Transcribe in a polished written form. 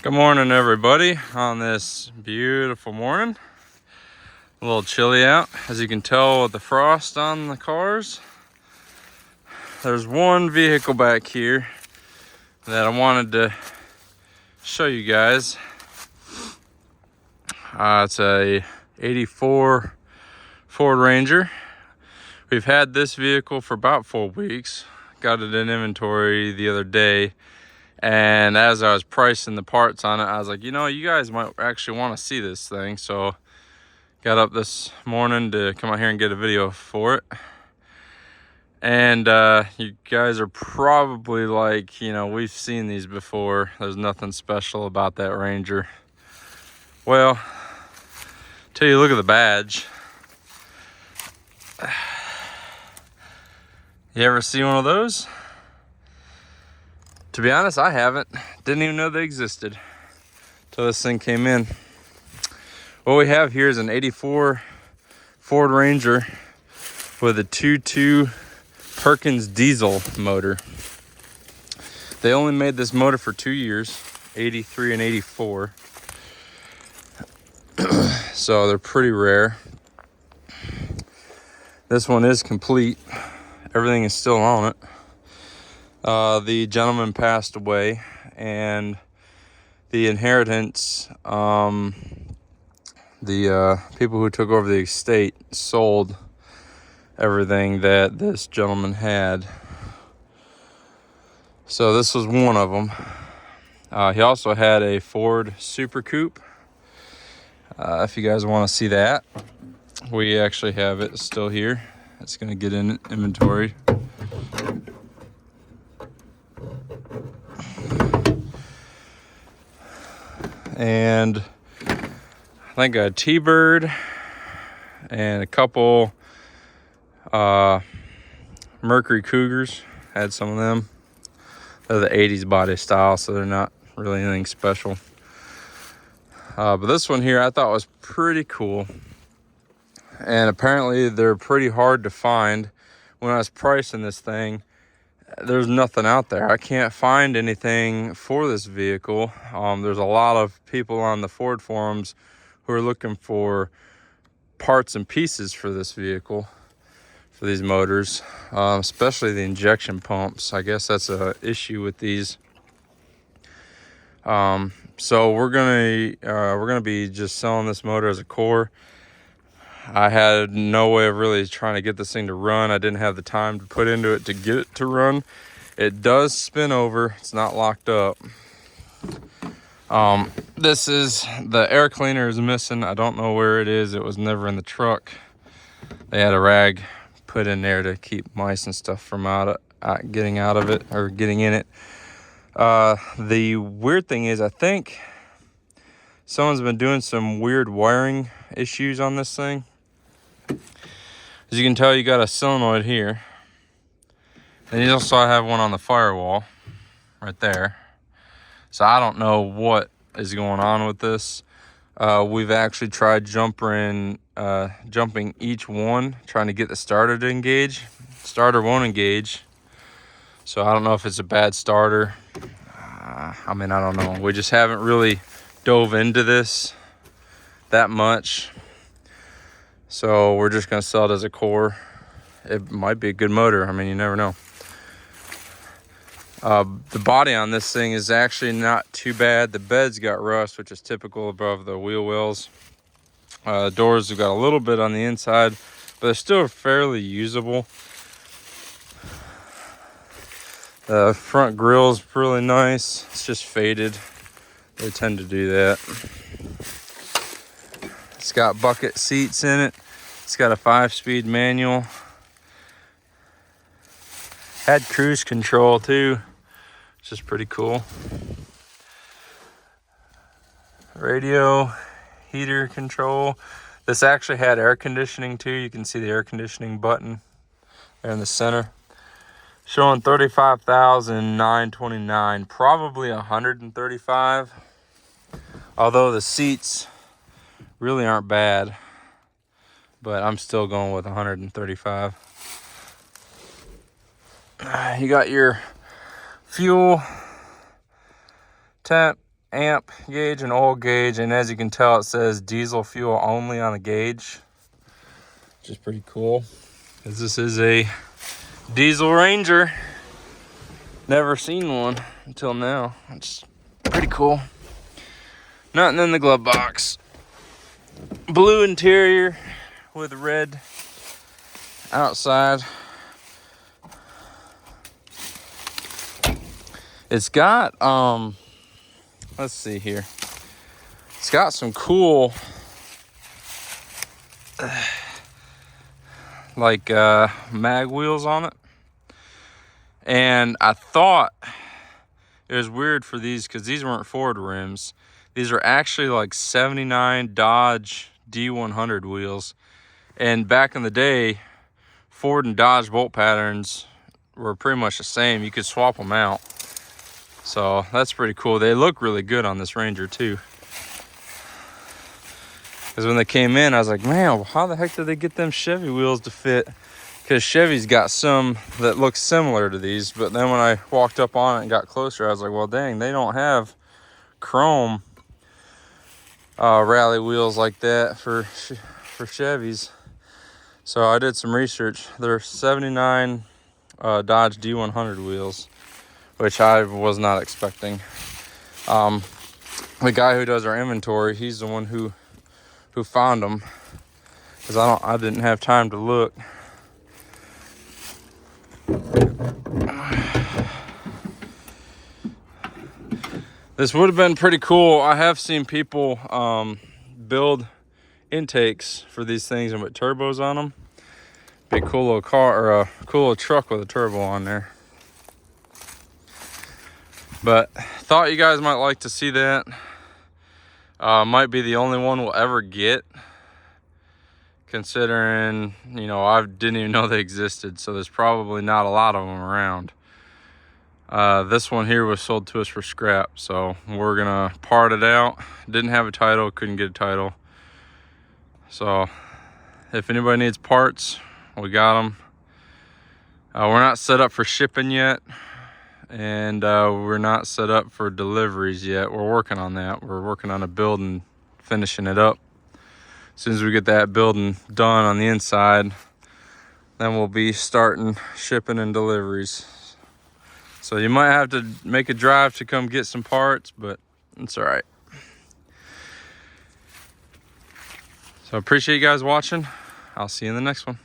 Good morning, everybody, on this beautiful morning. A little chilly out, as you can tell with the frost on the cars. There's one vehicle back here that I wanted to show you guys. It's a 84 Ford Ranger. We've had this vehicle for about 4 weeks. Got it in inventory the other day. And as I was pricing the parts on it, I was like, you know, you guys might actually want to see this thing. So got up this morning to come out here and get a video for it. And you guys are probably like, you know, we've seen these before. There's nothing special about that Ranger. Well, till you look at the badge. You ever see one of those? To be honest, I haven't. Didn't even know they existed till this thing came in. What we have here is an 84 Ford Ranger with a 2.2 Perkins diesel motor. They only made this motor for 2 years, 83 and 84. So they're pretty rare. This one is complete. Everything is still on it. The gentleman passed away, and the inheritance, the people who took over the estate sold everything that this gentleman had. So this was one of them. He also had a Ford Super Coupe. If you guys want to see that, we actually have it still here. It's going to get in inventory. And I think a T-Bird and a couple Mercury Cougars. Had some of them. They're the 80s body style, so they're not really anything special. But this one here I thought was pretty cool. And apparently they're pretty hard to find. When I was pricing this thing, there's nothing out there. I can't find anything for this vehicle. There's a lot of people on the Ford forums who are looking for parts and pieces for this vehicle, for these motors, especially the injection pumps. I guess that's a issue with these. So we're gonna be just selling this motor as a core. I had no way of really trying to get this thing to run. I didn't have the time to put into it to get it to run. It does spin over. It's not locked up. This is, the air cleaner is missing. I don't know where it is. It was never in the truck. They had a rag put in there to keep mice and stuff from getting out of it, or getting in it. The weird thing is, I think someone's been doing some weird wiring issues on this thing. As you can tell, you got a solenoid here. And you also have one on the firewall right there. So I don't know what is going on with this. We've actually tried jumping each one, trying to get the starter to engage. Starter won't engage. So I don't know if it's a bad starter. I mean, I don't know. We just haven't really dove into this that much. So we're just gonna sell it as a core. It might be a good motor. I mean, you never know. The body on this thing is actually not too bad. The bed's got rust, which is typical above the wheel wells. Doors have got a little bit on the inside, but they're still fairly usable. The front grill's really nice. It's just faded. They tend to do that. It's got bucket seats in it. It's got a 5-speed manual. Had cruise control too, which is pretty cool. Radio, heater control. This actually had air conditioning too. You can see the air conditioning button there in the center. Showing 35,929, probably 135. Although the seats really aren't bad, but I'm still going with 135. You got your fuel tap amp gauge and oil gauge, and as you can tell, it says diesel fuel only on the gauge, which is pretty cool because this is a diesel Ranger. Never seen one until now. It's pretty cool. Nothing in the glove box. Blue interior with red outside. It's got let's see here. It's got some cool like mag wheels on it. And I thought it was weird for these because these weren't Ford rims. These are actually like 79 Dodge D100 wheels. And back in the day, Ford and Dodge bolt patterns were pretty much the same. You could swap them out. So that's pretty cool. They look really good on this Ranger too. Because when they came in, I was like, man, how the heck did they get them Chevy wheels to fit? Because Chevy's got some that look similar to these. But then when I walked up on it and got closer, I was like, well, dang, they don't have chrome rally wheels like that for Chevys. So I did some research. They're 79 Dodge D100 wheels, which I was not expecting. The guy who does our inventory, he's the one who found them, because I didn't have time to look. This would have been pretty cool. I have seen people build intakes for these things and put turbos on them. Be a cool little car, or a cool little truck with a turbo on there. But thought you guys might like to see that. Might be the only one we'll ever get, considering, you know, I didn't even know they existed, so there's probably not a lot of them around. This one here was sold to us for scrap, so we're gonna part it out. Didn't have a title, couldn't get a title. So if anybody needs parts, we got them. We're not set up for shipping yet, and we're not set up for deliveries yet. We're working on that. We're working on a build and finishing it up. As soon as we get that building done on the inside, then we'll be starting shipping and deliveries. So you might have to make a drive to come get some parts, but it's all right. So I appreciate you guys watching. I'll see you in the next one.